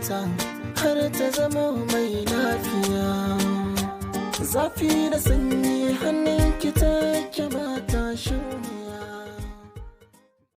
ta har ta zama mai lafiya. Zafi da sanyi hannun ki take ba ta shirme.